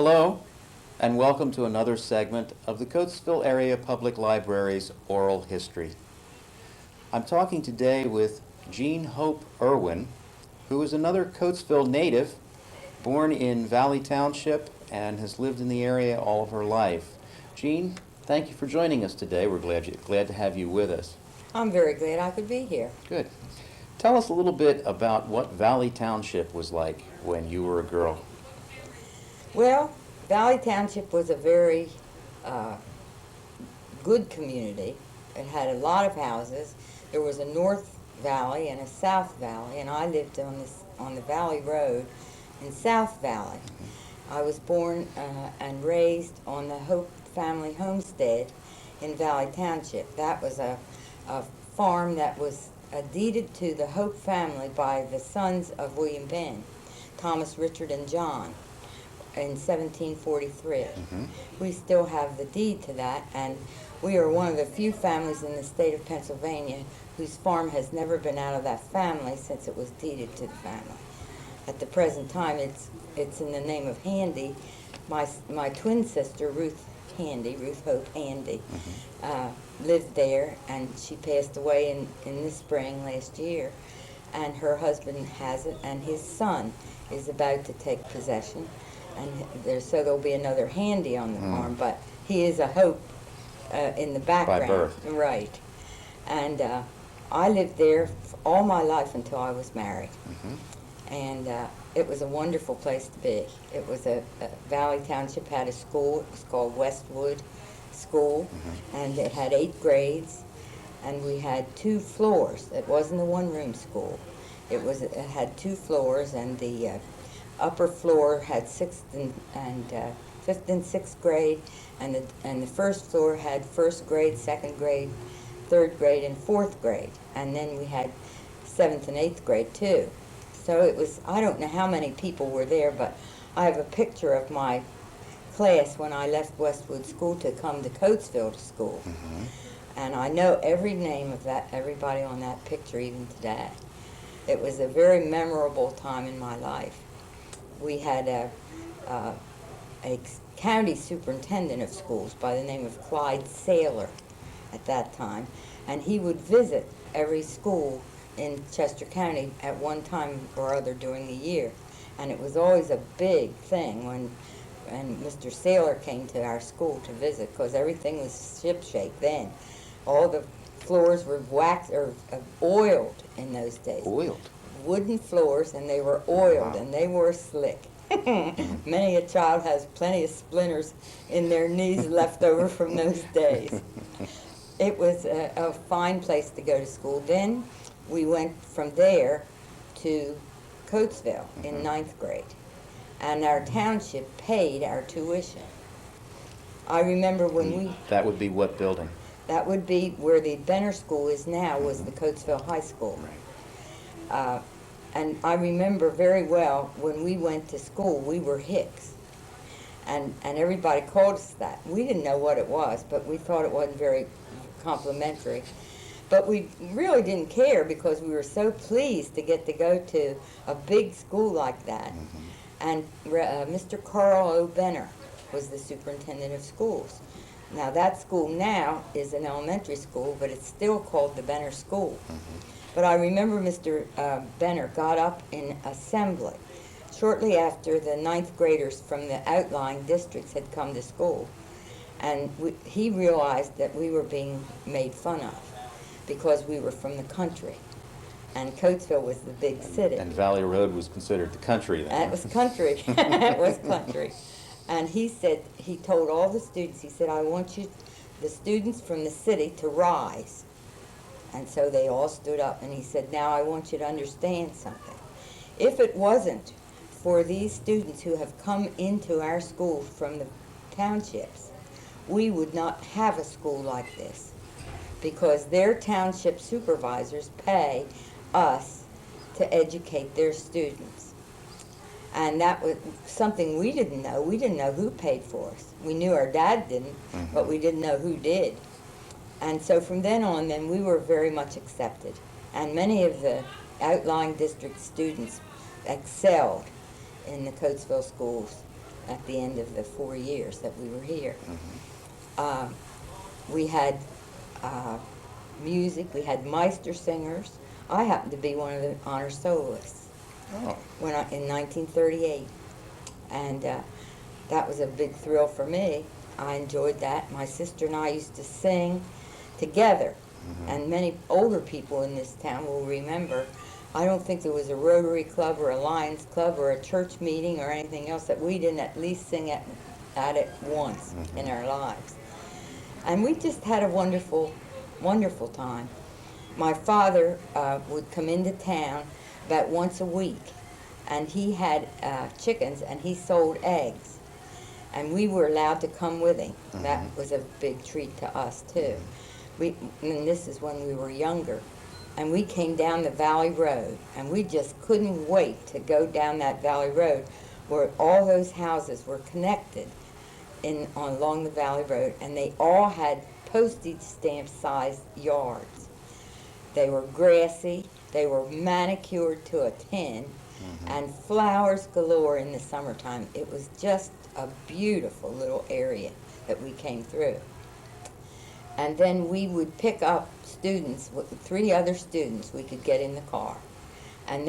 Hello, and welcome to another segment of the Coatesville Area Public Library's Oral History. I'm talking today with Jean Hope Irwin, who is another Coatesville native, born in Valley Township and has lived in the area all of her life. Jean, thank you for joining us today. We're glad to have you with us. I'm very glad I could be here. Good. Tell us a little bit about what Valley Township was like when you were a girl. Well, Valley Township was a very good community. It had a lot of houses. There was a North Valley and a South Valley, and I lived on the Valley Road in South Valley. I was born and raised on the Hope family homestead in Valley Township. That was a farm that was deeded to the Hope family by the sons of William Penn, Thomas, Richard, and John, in 1743. We still have the deed to that, and we are one of the few families in the state of Pennsylvania whose farm has never been out of that family since it was deeded to the family. At the present time, it's in the name of Handy. My twin sister, Ruth Hope Handy, lived there, and she passed away in the spring last year, and her husband has it, and his son is about to take possession, and so there'll be another Handy on the farm, but he is a Hope in the background. By birth. Right. And I lived there all my life until I was married. And it was a wonderful place to be. It was Valley Township had a school. It was called Westwood School, and it had 8 grades, and we had 2 floors. It wasn't a one-room school. It had 2 floors, and the upper floor had 6th and 5th and 6th grade, and the first floor had 1st grade, 2nd grade, 3rd grade, and 4th grade, and then we had 7th and 8th grade too. So it was, I don't know how many people were there, but I have a picture of my class when I left Westwood School to come to Coatesville to school. And I know every name of everybody on that picture even today. It was a very memorable time in my life. We had a county superintendent of schools by the name of Clyde Saylor at that time, and he would visit every school in Chester County at one time or other during the year, and it was always a big thing when Mr. Saylor came to our school to visit, because everything was shipshape then. All the floors were waxed or oiled in those days. Oiled? Wooden floors, and they were oiled, and they were slick. Many a child has plenty of splinters in their knees left over from those days. It was a fine place to go to school. Then we went from there to Coatesville in 9th grade, and our township paid our tuition. I remember when we... That would be what building? That would be where the Benner School is now, was the Coatesville High School. Right. And I remember very well when we went to school, we were Hicks. And everybody called us that. We didn't know what it was, but we thought it wasn't very complimentary. But we really didn't care because we were so pleased to get to go to a big school like that. And Mr. Carl O. Benner was the superintendent of schools. Now that school now is an elementary school, but it's still called the Benner School. But I remember Mr. Benner got up in assembly shortly after the 9th graders from the outlying districts had come to school. And he realized that we were being made fun of because we were from the country. And Coatesville was the big city. And Valley Road was considered the country then. It was country. It was country. And he told all the students, he said, I want the students from the city to rise. And so they all stood up, and he said, now I want you to understand something. If it wasn't for these students who have come into our school from the townships, we would not have a school like this, because their township supervisors pay us to educate their students. And that was something we didn't know. We didn't know who paid for us. We knew our dad didn't, but we didn't know who did. And so from then on, we were very much accepted. And many of the outlying district students excelled in the Coatesville schools. at the end of the 4 years that we were here. We had music, we had Meister singers. I happened to be one of the honor soloists in 1938. And that was a big thrill for me. I enjoyed that. My sister and I used to sing together. And many older people in this town will remember, I don't think there was a Rotary Club or a Lions Club or a church meeting or anything else that we didn't at least sing at it once in our lives. And we just had a wonderful, wonderful time. My father would come into town about once a week, and he had chickens, and he sold eggs. And we were allowed to come with him. That was a big treat to us, too. And this is when we were younger. And we came down the Valley Road, and we just couldn't wait to go down that Valley Road where all those houses were connected along the Valley Road, and they all had postage stamp-sized yards. They were grassy, they were manicured to a tin, and flowers galore in the summertime. It was just a beautiful little area that we came through. And then we would pick up students, 3 other students we could get in the car. And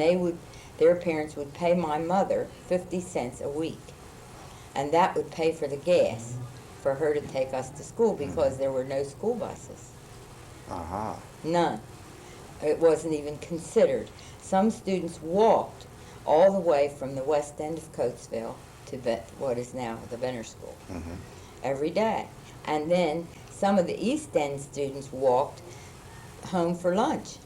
their parents would pay my mother 50 cents a week. And that would pay for the gas for her to take us to school because there were no school buses. None. It wasn't even considered. Some students walked all the way from the west end of Coatesville to what is now the Benner School every day. And then some of the East End students walked home for lunch.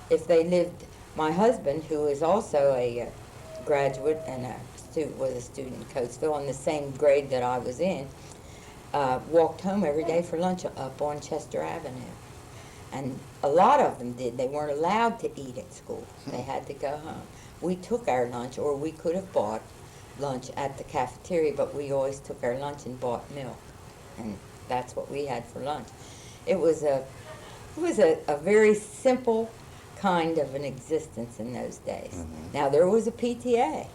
If they lived, my husband, who is also a graduate and was a student in Coatesville in the same grade that I was in, walked home every day for lunch up on Chester Avenue. And a lot of them did. They weren't allowed to eat at school. They had to go home. We took our lunch, or we could have bought lunch at the cafeteria, but we always took our lunch and bought milk. And that's what we had for lunch. It was a very simple kind of an existence in those days. Now, there was a PTA.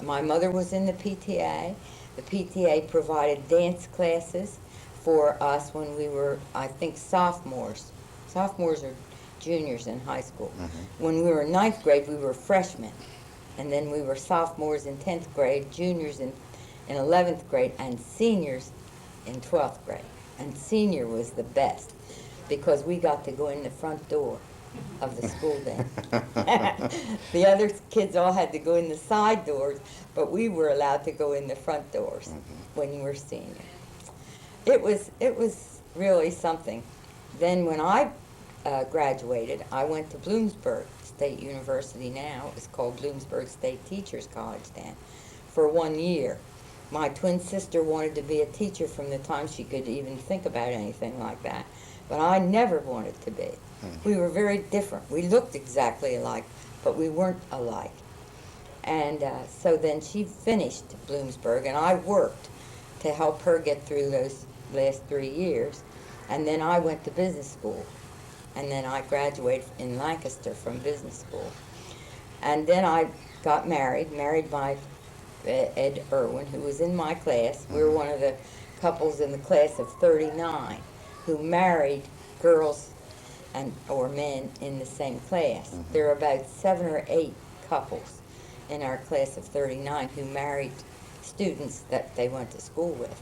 My mother was in the PTA. The PTA provided dance classes for us when we were, I think, sophomores. Sophomores or juniors in high school. When we were in 9th grade, we were freshmen. And then we were sophomores in 10th grade, juniors in 11th grade, and seniors in 12th grade. And senior was the best because we got to go in the front door of the school then. The other kids all had to go in the side doors, but we were allowed to go in the front doors when you were senior. It was really something. Then when I graduated, I went to Bloomsburg State University now. It was called Bloomsburg State Teachers College then, for 1 year. My twin sister wanted to be a teacher from the time she could even think about anything like that, but I never wanted to be. We were very different. We looked exactly alike, but we weren't alike. And so then she finished Bloomsburg, and I worked to help her get through those last 3 years. And then I went to business school. And then I graduated in Lancaster from business school. And then I got married by Ed Irwin, who was in my class. We were one of the couples in the class of 39 who married girls or men in the same class. There are about 7 or 8 couples in our class of 39 who married students that they went to school with.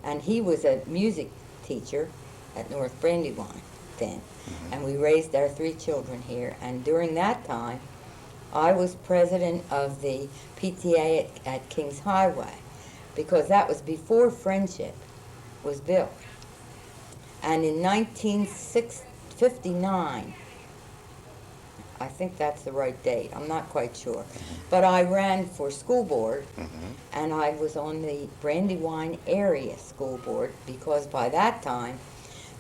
And he was a music teacher at North Brandywine then. And we raised our 3 children here. And during that time, I was president of the PTA at Kings Highway because that was before Friendship was built. And in 1959, I think that's the right date, I'm not quite sure, but I ran for school board, and I was on the Brandywine area school board because by that time,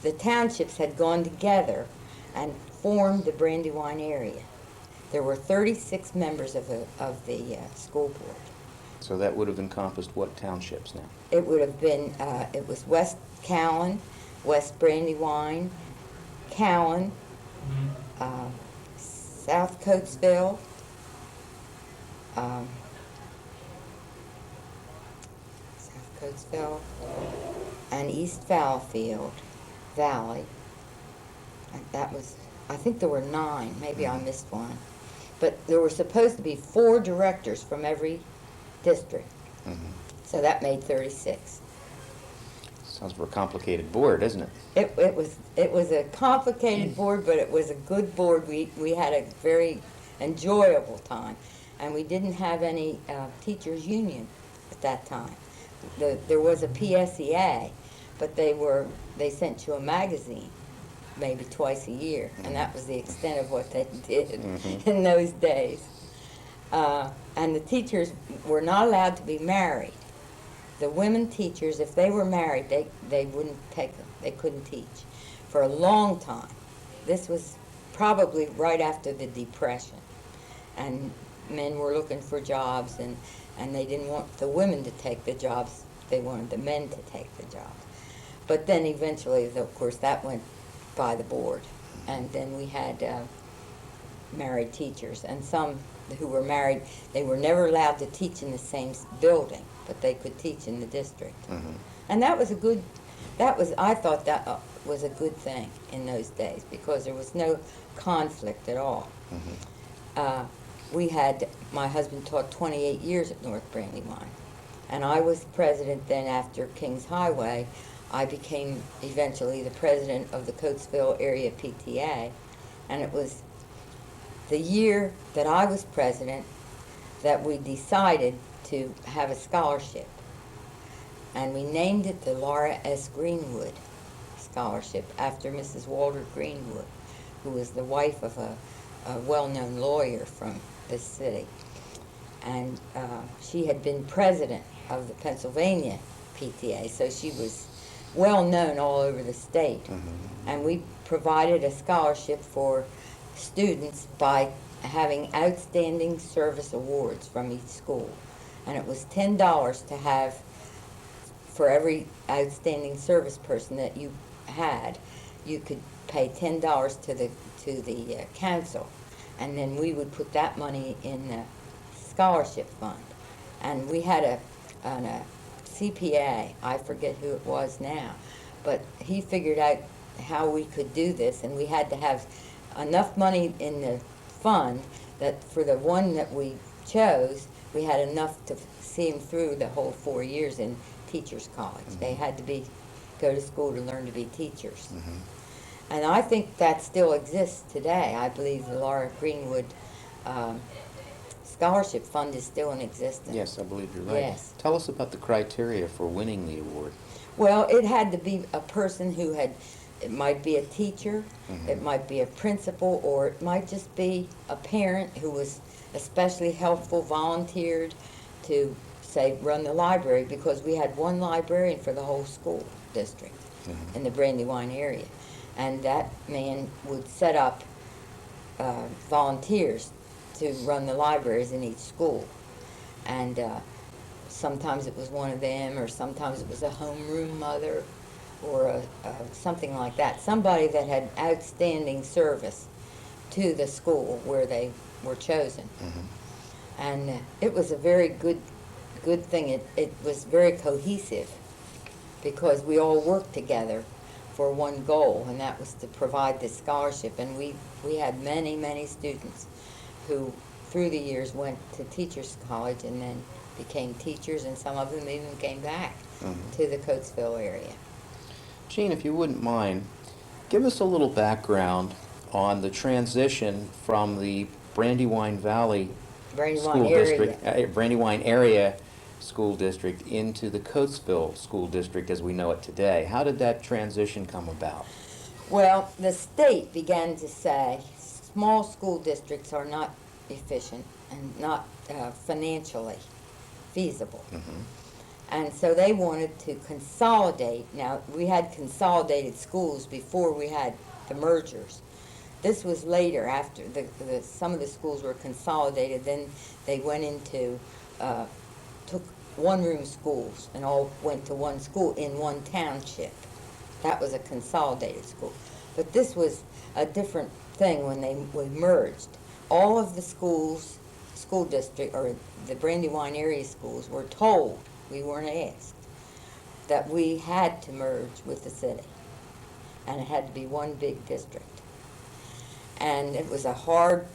the townships had gone together and formed the Brandywine area. There were 36 members of the school board. So that would have encompassed what townships now? It would have been, it was West Callan, West Brandywine, Callan, South Coatesville, Coatesville, and East Fallowfield Valley. And that was, I think there were 9, maybe I missed one. But there were supposed to be 4 directors from every district. So that made 36. Sounds like a complicated board, isn't it? It was a complicated board, but it was a good board. We had a very enjoyable time, and we didn't have any teachers union at that time. There was a PSEA, but they sent you a magazine maybe twice a year, and that was the extent of what they did in those days. And the teachers were not allowed to be married. The women teachers, if they were married, they wouldn't take them. They couldn't teach for a long time. This was probably right after the Depression, and men were looking for jobs, and they didn't want the women to take the jobs. They wanted the men to take the jobs. But then eventually, of course, that went by the board, and then we had married teachers, and some who were married, they were never allowed to teach in the same building, but they could teach in the district. And that was I thought that was a good thing in those days, because there was no conflict at all. My husband taught 28 years at North Brandywine, and I was president then. After Kings Highway, I became eventually the president of the Coatesville Area PTA, and it was the year that I was president that we decided to have a scholarship, and we named it the Laura S. Greenwood Scholarship after Mrs. Walter Greenwood, who was the wife of a well-known lawyer from this city. And she had been president of the Pennsylvania PTA, so she was well known all over the state. And we provided a scholarship for students by having outstanding service awards from each school. And it was $10 to have, for every outstanding service person that you had, you could pay $10 to the council, and then we would put that money in the scholarship fund. And we had a CPA, I forget who it was now, but he figured out how we could do this, and we had to have enough money in the fund that for the one that we chose, we had enough to see him through the whole 4 years in teachers college. They had to go to school to learn to be teachers. And I think that still exists today. I believe the Laura Greenwood Scholarship Fund is still in existence. Yes, I believe you're right. Yes. Tell us about the criteria for winning the award. Well, it had to be a person who had, it might be a teacher, it might be a principal, or it might just be a parent who was especially helpful, volunteered to, say, run the library, because we had one librarian for the whole school district in the Brandywine area. And that man would set up volunteers to run the libraries in each school. And sometimes it was one of them, or sometimes it was a homeroom mother, or something like that. Somebody that had outstanding service to the school where they were chosen. And it was a very good thing. It was very cohesive, because we all worked together for one goal, and that was to provide this scholarship. And we had many students who through the years went to teachers college and then became teachers, and some of them even came back to the Coatesville area. Jean, if you wouldn't mind, give us a little background on the transition from the Brandywine Valley School District, Brandywine area School District, into the Coatesville School District as we know it today. How did that transition come about? Well, the state began to say small school districts are not efficient and not financially feasible. And so they wanted to consolidate. Now, we had consolidated schools before we had the mergers. This was later, after some of the schools were consolidated. Then they went into, took one-room schools and all went to one school in one township. That was a consolidated school. But this was a different thing when we merged. All of the schools, school district, or the Brandywine area schools, were told, we weren't asked, that we had to merge with the city, and it had to be one big district. And it was a hard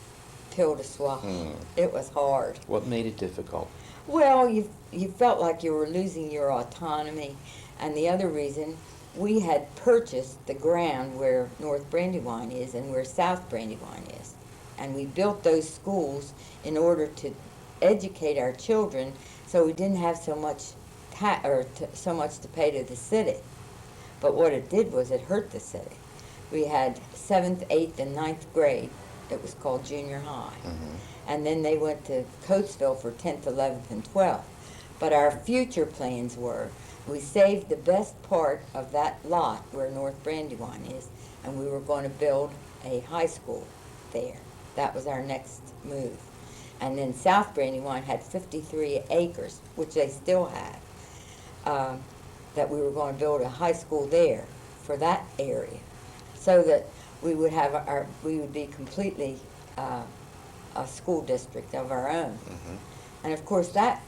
pill to swallow. It was hard. What made it difficult? Well, you felt like you were losing your autonomy, and the other reason, we had purchased the ground where North Brandywine is and where South Brandywine is, and we built those schools in order to educate our children, so we didn't have so much so much to pay to the city. But what it did was it hurt the city. We had 7th, 8th, and 9th grade. It was called junior high. And then they went to Coatesville for 10th, 11th, and 12th. But our future plans were, we saved the best part of that lot where North Brandywine is, and we were going to build a high school there. That was our next move. And then South Brandywine had 53 acres, which they still have, that we were going to build a high school there for that area, so that we would have we would be completely a school district of our own. And of course that,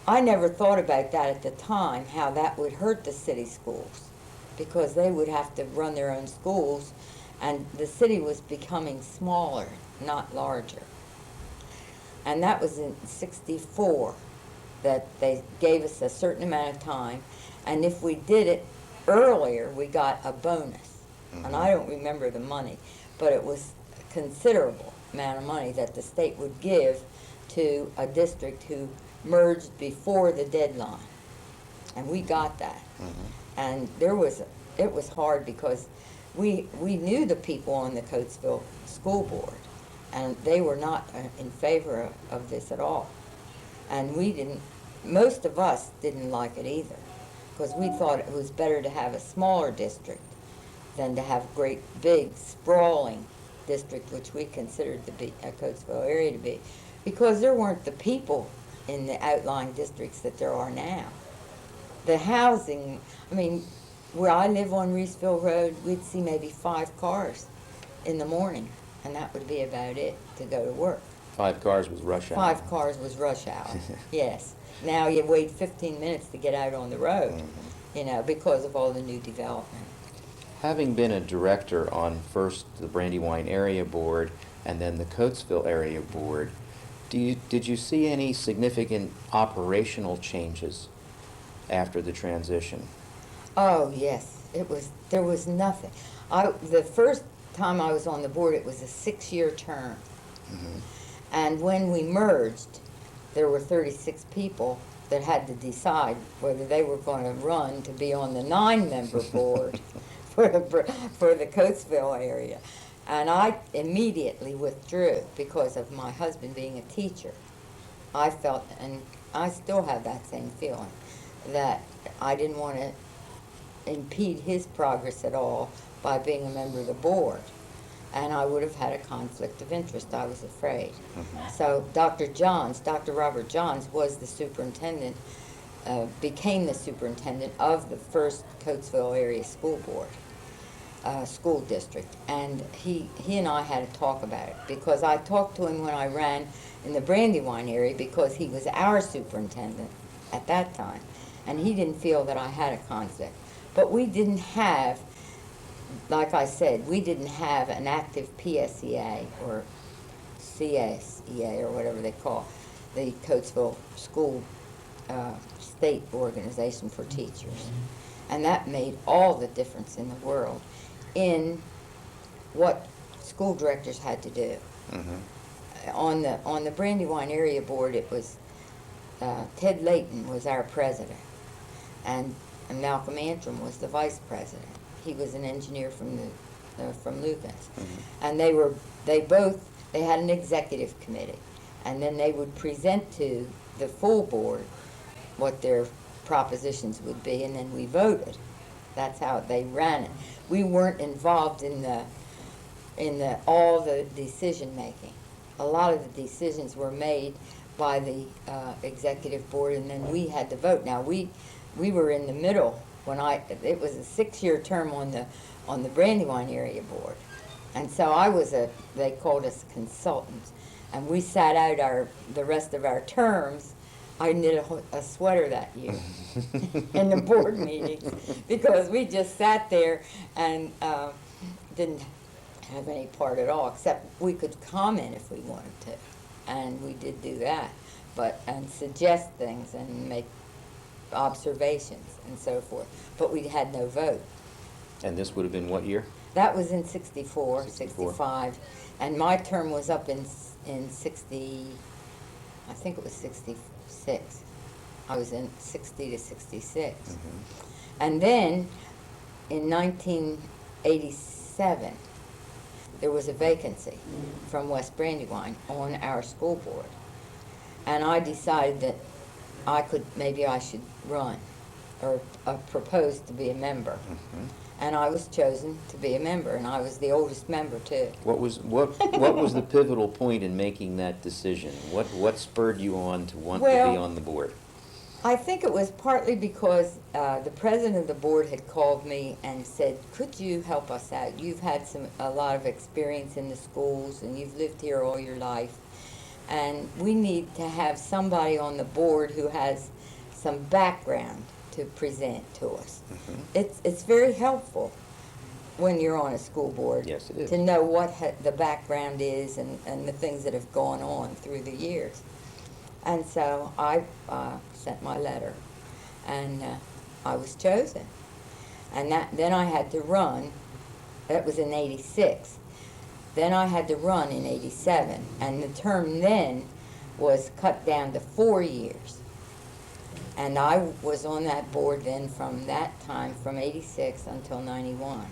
I never thought about that at the time, how that would hurt the city schools, because they would have to run their own schools, and the city was becoming smaller, not larger. And that was in '64 that they gave us a certain amount of time, and if we did it earlier, we got a bonus. And I don't remember the money, but it was a considerable amount of money that the state would give to a district who merged before the deadline. And we got that. And it was hard because we knew the people on the Coatesville School Board, and they were not in favor of this at all. And most of us didn't like it either, because we thought it was better to have a smaller district than to have a great, big, sprawling district, which we considered to be a Coatesville area to be, because there weren't the people in the outlying districts that there are now. The housing, I mean, where I live on Reeseville Road, we'd see maybe 5 cars in the morning, and that would be about it to go to work. 5 cars was rush hour. 5 cars was rush hour, yes. Now you wait 15 minutes to get out on the road, because of all the new development. Having been a director on first the Brandywine Area Board and then the Coatesville Area Board, did you see any significant operational changes after the transition? Oh, yes. There was nothing. The first time I was on the board, it was a 6-year term. And when we merged, there were 36 people that had to decide whether they were going to run to be on the 9-member board for the Coatesville area. And I immediately withdrew because of my husband being a teacher. I felt, and I still have that same feeling, that I didn't want to impede his progress at all by being a member of the board. And I would have had a conflict of interest, I was afraid. So Dr. Robert Johns was the superintendent, became the superintendent of the first Coatesville area school board. School district, and he and I had a talk about it, because I talked to him when I ran in the Brandywine area, because he was our superintendent at that time, and he didn't feel that I had a conflict. But we didn't have, like I said, we didn't have an active PSEA or CSEA or whatever they call the Coatesville School State Organization for Teachers, and that made all the difference in the world in what school directors had to do. On the Brandywine Area Board, it was Ted Layton was our president, and Malcolm Antrim was the vice president. He was an engineer from Lukens, and they had an executive committee, and then they would present to the full board what their propositions would be, and then we voted. That's how they ran it. We weren't involved in all the decision making. A lot of the decisions were made by the executive board, and then we had to vote. Now we were in the middle when it was a 6-year term on the Brandywine area board, and so they called us consultants, and we sat out the rest of our terms I knit a sweater that year in the board meetings because we just sat there and didn't have any part at all, except we could comment if we wanted to, and we did do that, and suggest things and make observations and so forth, but we had no vote. And this would have been what year? That was in 64, 64. 65, and my term was up in 60, I think it was 66. I was in 60 to 66. And then in 1987, there was a vacancy from West Brandywine on our school board. And I decided that maybe I should run or propose to be a member. And I was chosen to be a member, and I was the oldest member too. What was the pivotal point in making that decision? What spurred you on to want to be on the board? I think it was partly because the president of the board had called me and said, "Could you help us out? You've had a lot of experience in the schools, and you've lived here all your life, and we need to have somebody on the board who has some background to present to us." It's very helpful when you're on a school board. Yes, it is. To know what the background is and the things that have gone on through the years. And so I sent my letter, and I was chosen. And then I had to run. That was in 86. Then I had to run in 87, and the term then was cut down to 4 years. And I was on that board then from that time, from 86 until 91,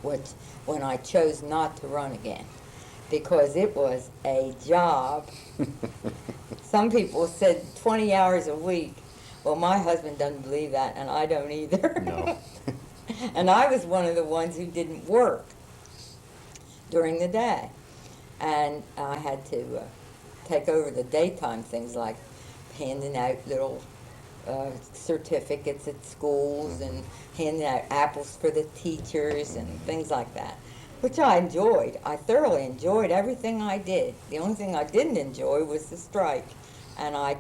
when I chose not to run again, because it was a job. Some people said 20 hours a week. Well, my husband doesn't believe that, and I don't either. No. And I was one of the ones who didn't work during the day. And I had to take over the daytime things like handing out little certificates at schools and handing out apples for the teachers and things like that, which I enjoyed. I thoroughly enjoyed everything I did. The only thing I didn't enjoy was the strike, and I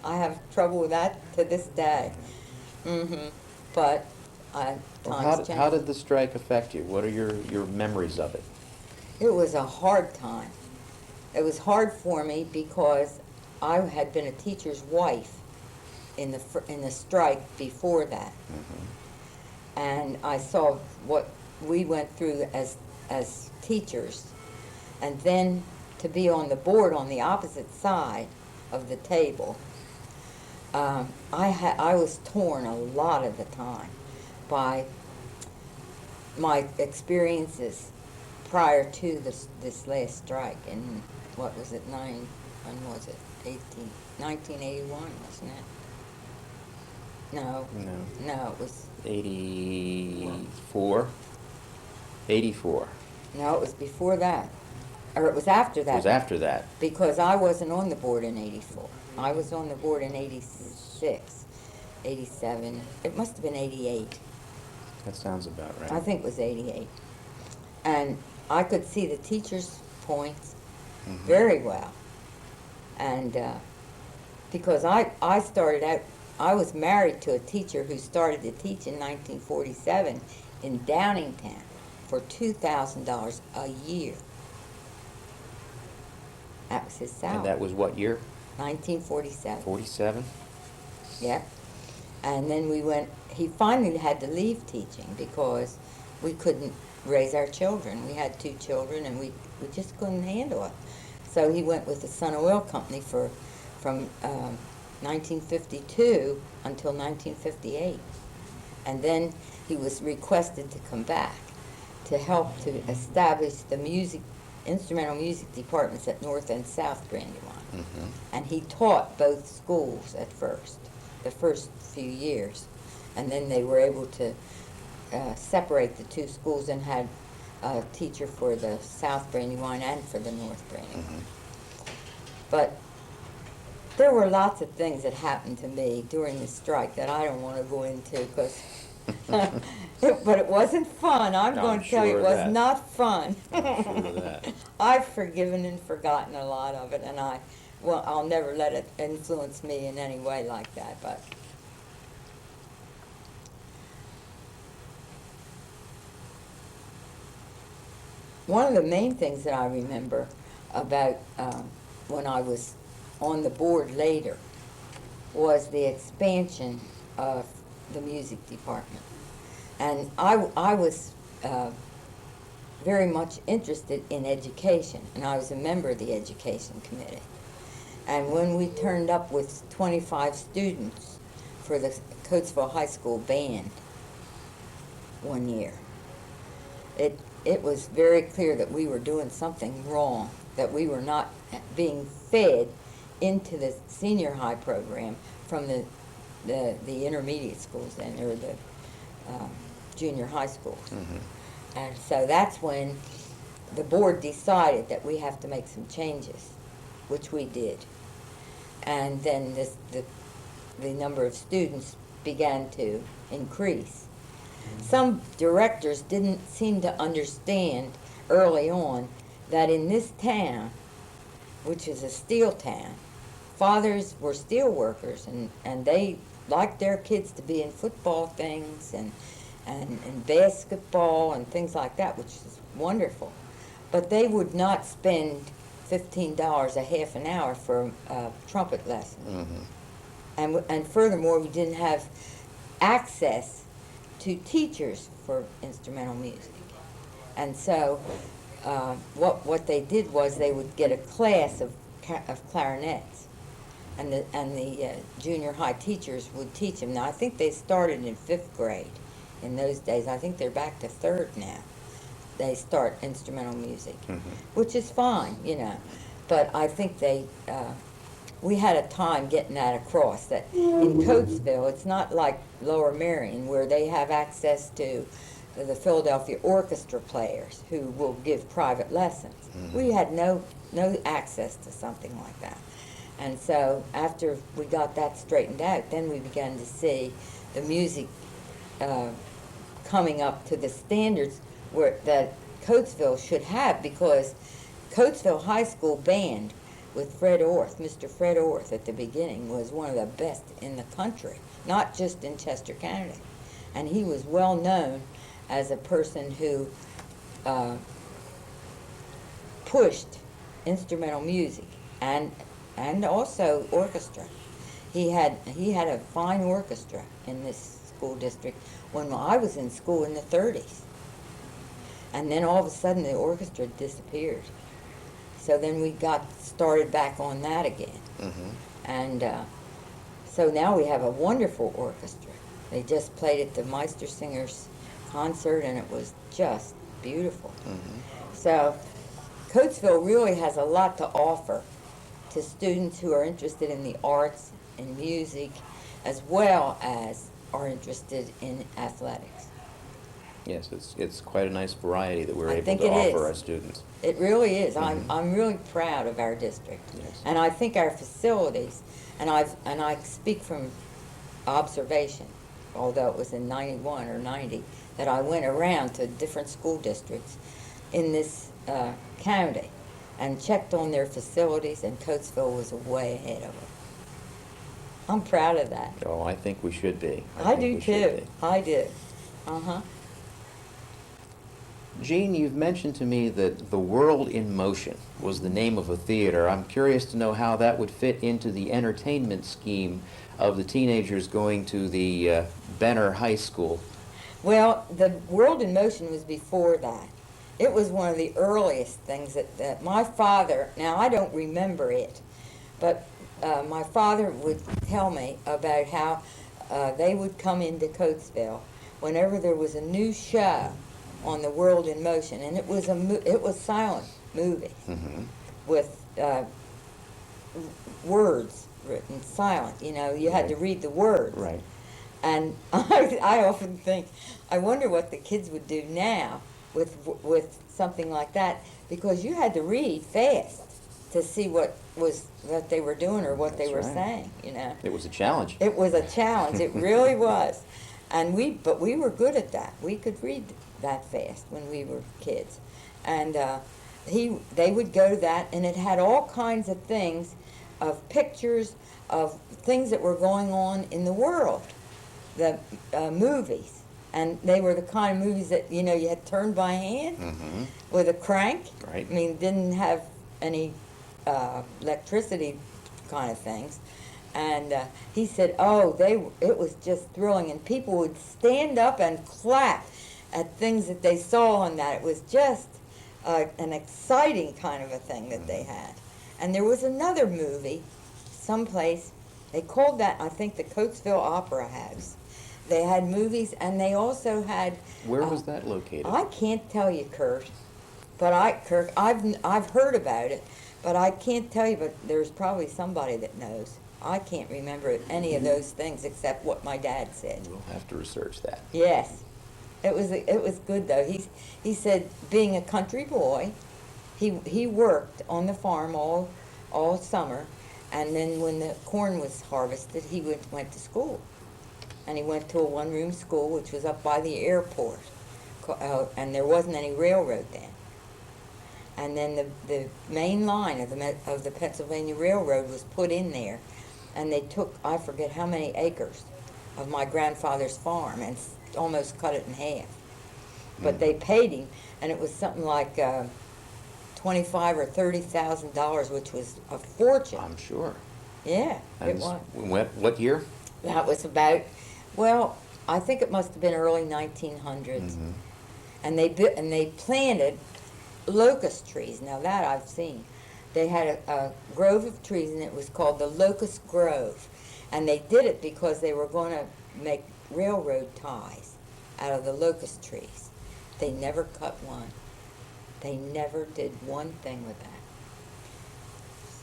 have trouble with that to this day. But times change. How did the strike affect you? What are your memories of it? It was a hard time. It was hard for me because I had been a teacher's wife in the strike before that, and I saw what we went through as teachers, and then to be on the board on the opposite side of the table. I was torn a lot of the time by my experiences prior to this last strike in, what was it, 1981, wasn't it? No, it was 84. 84. No, it was before that, or it was after that. It was after that. Because I wasn't on the board in 84. I was on the board in 86, 87. It must have been 88. That sounds about right. I think it was 88. And I could see the teachers' points very well. And because I started out, I was married to a teacher who started to teach in 1947 in Downingtown for $2,000 a year. That was his salary. And that was what year? 1947. 47? Yeah. And then he finally had to leave teaching because we couldn't raise our children. We had 2 children and we just couldn't handle it. So he went with the Sun Oil Company from 1952 until 1958. And then he was requested to come back to help to establish the instrumental music departments at North and South Brandywine. And he taught both schools at first, the first few years. And then they were able to separate the 2 schools and had a teacher for the South Brandywine and for the North Brandywine. But there were lots of things that happened to me during the strike that I don't want to go into because, but it wasn't fun. I'm going to tell you, it was not fun. I'm sure of that. I've forgiven and forgotten a lot of it, and I well, I'll never let it influence me in any way like that, but. One of the main things that I remember about when I was on the board later was the expansion of the music department. And I was very much interested in education, and I was a member of the education committee. And when we turned up with 25 students for the Coatesville High School band one year, it was very clear that we were doing something wrong, that we were not being fed into the senior high program from the intermediate schools then, or the junior high schools. Mm-hmm. And so that's when the board decided that we have to make some changes, which we did. And then the number of students began to increase. Some directors didn't seem to understand early on that in this town, which is a steel town, fathers were steel workers, and they liked their kids to be in football things and basketball and things like that, which is wonderful. But they would not spend $15 a half an hour for a trumpet lesson. Mm-hmm. And furthermore, we didn't have access to teachers for instrumental music. And so what they did was they would get a class of clarinets, and the junior high teachers would teach them. Now, I think they started in 5th grade in those days. I think they're back to 3rd now. They start instrumental music, Mm-hmm. which is fine, you know. But I think we had a time getting that across, that in Coatesville, it's not like Lower Merion, where they have access to the Philadelphia orchestra players who will give private lessons. Mm-hmm. We had no access to something like that. And so after we got that straightened out, then we began to see the music coming up to the standards that Coatesville should have, because Coatesville High School band with Fred Orth, Mr. Fred Orth at the beginning, was one of the best in the country, not just in Chester County. And he was well known as a person who pushed instrumental music and also orchestra. He had a fine orchestra in this school district when I was in school in the 30s. And then all of a sudden the orchestra disappeared. So then we got started back on that again. Mm-hmm. And so now we have a wonderful orchestra. They just played at the Meistersingers concert, and it was just beautiful. Mm-hmm. So Coatesville really has a lot to offer to students who are interested in the arts and music, as well as are interested in athletics. Yes, it's quite a nice variety that we're I able think to it offer is. our students. It really is. Mhm. I'm really proud of our district. Yes. And I think our facilities, and I speak from observation, although it was in 91 or 90 that I went around to different school districts in this county and checked on their facilities, and Coatesville was way ahead of them. I'm proud of that. Oh, I think we should be. I think do we should too. be. I do. Uh-huh. Jean, you've mentioned to me that The World in Motion was the name of a theater. I'm curious to know how that would fit into the entertainment scheme of the teenagers going to the Benner High School. Well, the World in Motion was before that. It was one of the earliest things that my father, now I don't remember it, but my father would tell me about how they would come into Coatesville whenever there was a new show on the World in Motion, and it was silent movie Mm-hmm. with words written silent. You know, you had to read the words. Right. And I often think, I wonder what the kids would do now with something like that, because you had to read fast to see what they were doing or what they That's were right. saying. You know, It was a challenge. it was a challenge. It really was, but we were good at that. We could read that fast when we were kids, and they would go to that, and it had all kinds of things of pictures of things that were going on in the world, the movies. And they were the kind of movies that, you know, you had turned by hand with a crank. Right. I mean, didn't have any electricity kind of things. And he said, oh, it was just thrilling. And people would stand up and clap at things that they saw on that. It was just an exciting kind of a thing that they had. And there was another movie, someplace, they called that, I think, the Coatesville Opera House. They had movies, and they also had... Where was that located? I can't tell you, Kurt. But I've heard about it, but I can't tell you, but there's probably somebody that knows. I can't remember any of those things except what my dad said. We'll have to research that. Yes. It was good, though. He said, being a country boy, he worked on the farm all summer, and then when the corn was harvested, he went to school. And he went to a one-room school, which was up by the airport, and there wasn't any railroad then. And then the main line of the Pennsylvania Railroad was put in there, and they took, I forget how many acres of my grandfather's farm and almost cut it in half. But they paid him, and it was something like $25,000 or $30,000, which was a fortune. I'm sure. Yeah, And it was. What year? That was about, well, I think it must have been early 1900s. And they planted locust trees. Now that I've seen. They had a grove of trees, and it was called the Locust Grove. And they did it because they were going to make railroad ties out of the locust trees. They never cut one. They never did one thing with that.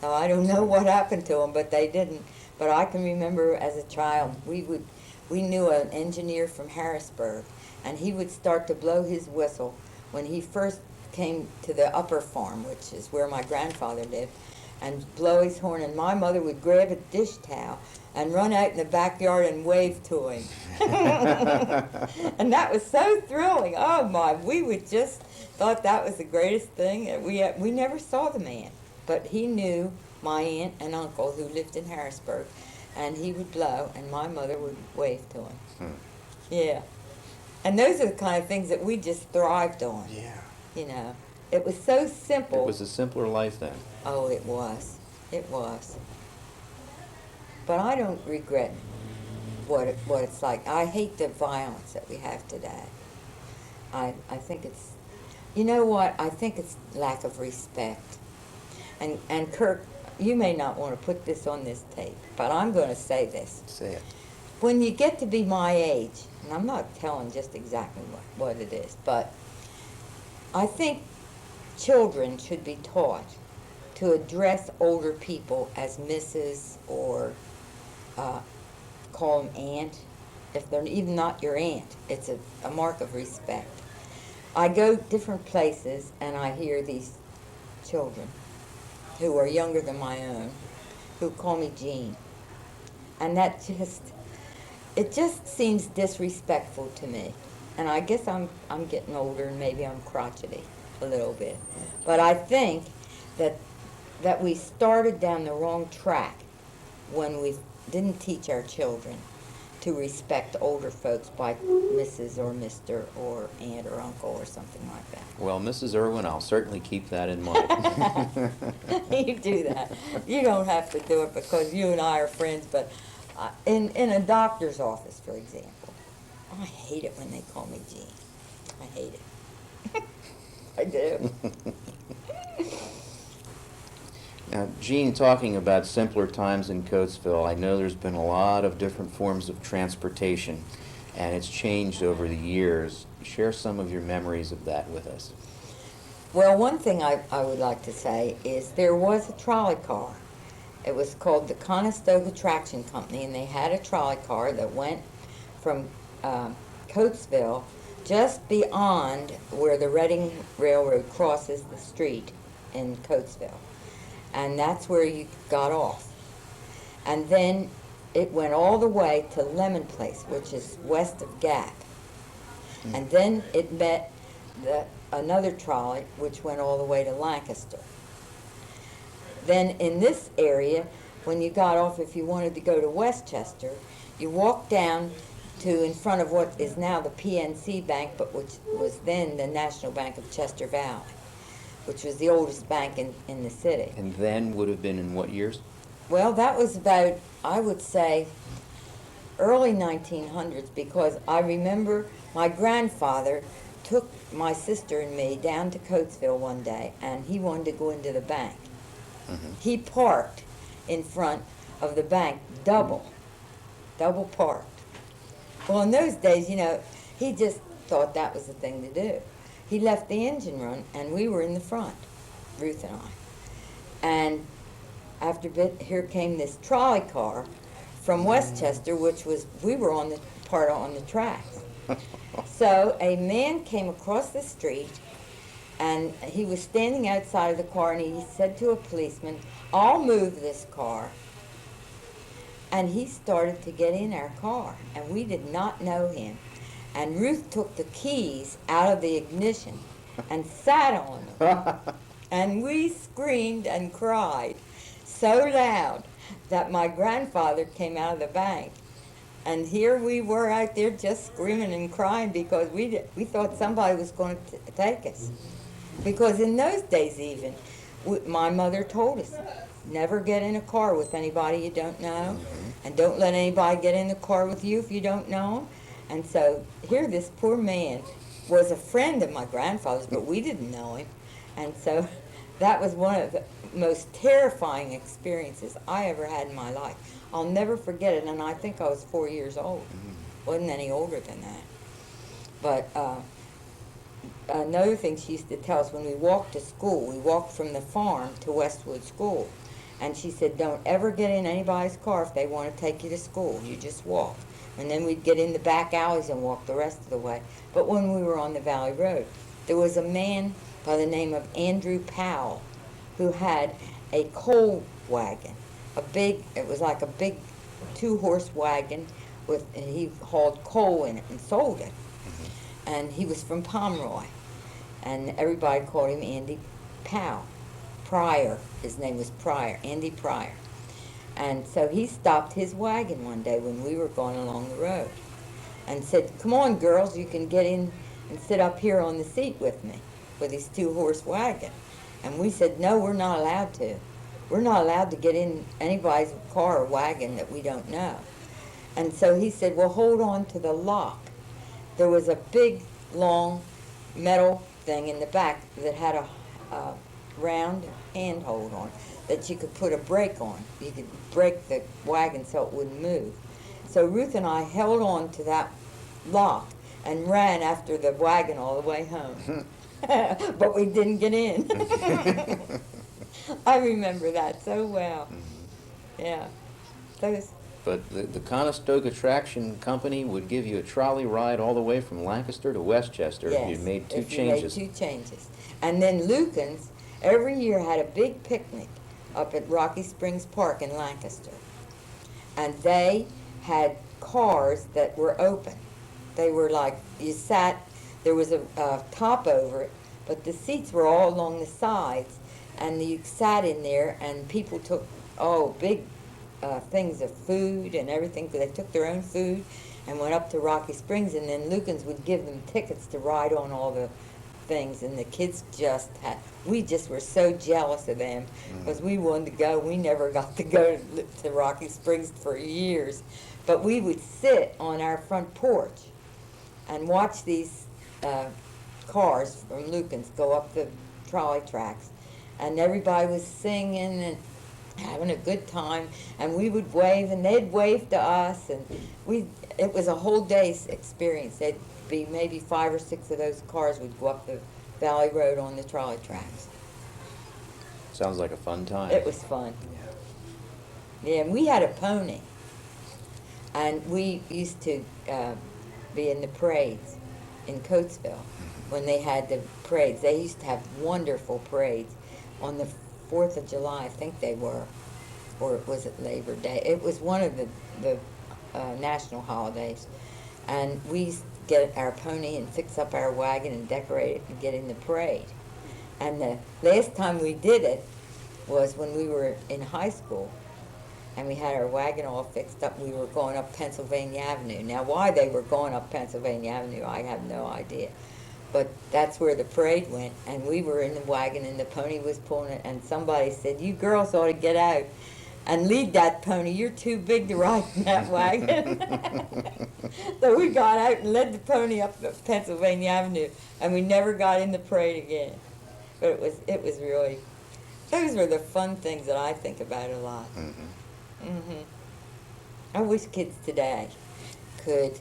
So I don't know what happened to them, but they didn't. But I can remember as a child, we knew an engineer from Harrisburg, and he would start to blow his whistle when he first came to the upper farm, which is where my grandfather lived, and blow his horn, and my mother would grab a dish towel and run out in the backyard and wave to him. And that was so thrilling. Oh my, we would just thought that was the greatest thing. And we never saw the man, but he knew my aunt and uncle who lived in Harrisburg, and he would blow, and my mother would wave to him. Yeah. And those are the kind of things that we just thrived on. Yeah. You know, it was so simple. It was a simpler life then. Oh, it was. It was. But I don't regret what it's like. I hate the violence that we have today. I think it's, you know what? I think it's lack of respect. And Kirk, you may not want to put this on this tape, but I'm going to say this. Say it. When you get to be my age, and I'm not telling just exactly what it is, but I think children should be taught to address older people as Mrs. or call them aunt. If they're even not your aunt, it's a mark of respect. I go different places and I hear these children who are younger than my own who call me Jean. And that it just seems disrespectful to me. And I guess I'm getting older and maybe I'm crotchety a little bit. But I think that we started down the wrong track when we didn't teach our children to respect older folks by Mrs. or Mr. or aunt or uncle or something like that. Well, Mrs. Irwin, I'll certainly keep that in mind. You do that. You don't have to do it because you and I are friends, but in a doctor's office, for example, I hate it when they call me Jean. I hate it. I do. Now, Jean, talking about simpler times in Coatesville, I know there's been a lot of different forms of transportation, and it's changed over the years. Share some of your memories of that with us. Well, one thing I would like to say is there was a trolley car. It was called the Conestoga Traction Company, and they had a trolley car that went from Coatesville just beyond where the Reading Railroad crosses the street in Coatesville. And that's where you got off. And then it went all the way to Lemon Place, which is west of Gap. And then it met another trolley, which went all the way to Lancaster. Then in this area, when you got off, if you wanted to go to Westchester, you walked down to in front of what is now the PNC Bank, but which was then the National Bank of Chester Valley, which was the oldest bank in the city. And then would have been in what years? Well, that was about, I would say, early 1900s, because I remember my grandfather took my sister and me down to Coatesville one day, and he wanted to go into the bank. He parked in front of the bank, double parked. Well, in those days, he just thought that was the thing to do. He left the engine run, and we were in the front, Ruth and I. And after a bit, here came this trolley car from Westchester, we were on the tracks. So a man came across the street, and he was standing outside of the car, and he said to a policeman, "I'll move this car." And he started to get in our car, and we did not know him. And Ruth took the keys out of the ignition and sat on them. And we screamed and cried so loud that my grandfather came out of the bank. And here we were out there just screaming and crying because we thought somebody was going to take us. Because in those days even, my mother told us, never get in a car with anybody you don't know, and don't let anybody get in the car with you if you don't know them. And so here this poor man was a friend of my grandfather's, but we didn't know him. And so that was one of the most terrifying experiences I ever had in my life. I'll never forget it, and I think I was 4 years old. Wasn't any older than that. But another thing she used to tell us, when we walked to school, we walked from the farm to Westwood School, and she said, don't ever get in anybody's car if they want to take you to school. You just walk. And then we'd get in the back alleys and walk the rest of the way. But when we were on the Valley Road, there was a man by the name of Andrew Powell who had a coal wagon. It was like a big 2-horse wagon and he hauled coal in it and sold it. And he was from Pomeroy, and everybody called him Andy Powell. Pryor, his name was Pryor, Andy Pryor. And so he stopped his wagon one day when we were going along the road and said, "Come on, girls, you can get in and sit up here on the seat with me with his 2-horse wagon." And we said, "No, we're not allowed to. We're not allowed to get in anybody's car or wagon that we don't know." And so he said, "Well, hold on to the lock." There was a big, long metal thing in the back that had a round handhold on that you could put a brake on. You could brake the wagon so it wouldn't move. So Ruth and I held on to that lock and ran after the wagon all the way home. But we didn't get in. I remember that so well. Yeah. But the Conestoga Traction Company would give you a trolley ride all the way from Lancaster to Westchester if you made two changes. Made 2 changes. And then Lucan's every year had a big picnic up at Rocky Springs Park in Lancaster. And they had cars that were open. They were like, you sat, there was a top over it, but the seats were all along the sides, and you sat in there, and people took, big things of food and everything, because they took their own food and went up to Rocky Springs, and then Lucan's would give them tickets to ride on all the things, and the kids we just were so jealous of them, because we wanted to go. We never got to go to Rocky Springs for years, but we would sit on our front porch and watch these cars from Lucan's go up the trolley tracks, and everybody was singing and having a good time, and we would wave, and they'd wave to us, and it was a whole day's experience. There'd be maybe 5 or 6 of those cars would go up the Valley Road on the trolley tracks. Sounds like a fun time. It was fun. Yeah, and we had a pony, and we used to be in the parades in Coatesville when they had the parades. They used to have wonderful parades on the 4th of July, I think they were, or was it Labor Day? It was one of the national holidays, and we used to get our pony and fix up our wagon and decorate it and get in the parade. And the last time we did it was when we were in high school, and we had our wagon all fixed up. We were going up Pennsylvania Avenue. Now, why they were going up Pennsylvania Avenue, I have no idea. But that's where the parade went, and we were in the wagon, and the pony was pulling it, and somebody said, "You girls ought to get out and lead that pony. You're too big to ride in that wagon." So we got out and led the pony up Pennsylvania Avenue, and we never got in the parade again. But it was really, those were the fun things that I think about a lot. I wish kids today could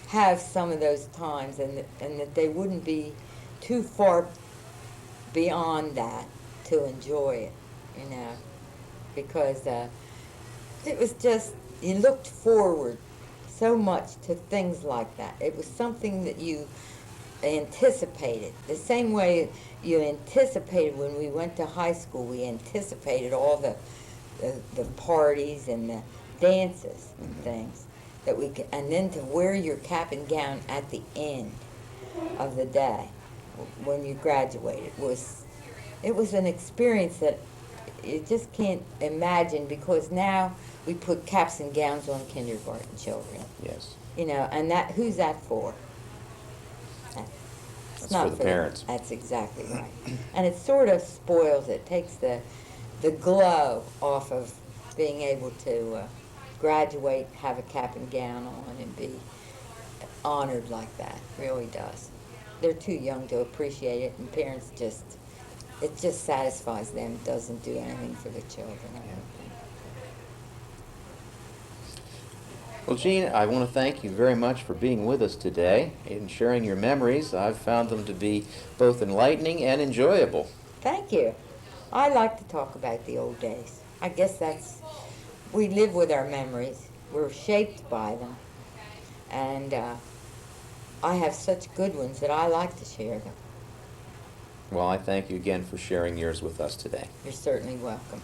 have some of those times, and that they wouldn't be too far beyond that to enjoy it, you know, because it was just, you looked forward so much to things like that. It was something that you anticipated, the same way you anticipated when we went to high school. We anticipated all the parties and the dances and things that we could, and then to wear your cap and gown at the end of the day when you graduated it was an experience that you just can't imagine, because now we put caps and gowns on kindergarten children. Yes. You know, and who's that for? That's for the parents. That's exactly right. And it sort of spoils it, takes the glow off of being able to graduate, have a cap and gown on, and be honored like that. Really does. They're too young to appreciate it, and parents it just satisfies them. It doesn't do anything for the children, I don't think. Well, Jean, I want to thank you very much for being with us today and sharing your memories. I've found them to be both enlightening and enjoyable. Thank you. I like to talk about the old days. I guess we live with our memories. We're shaped by them. And I have such good ones that I like to share them. Well, I thank you again for sharing yours with us today. You're certainly welcome.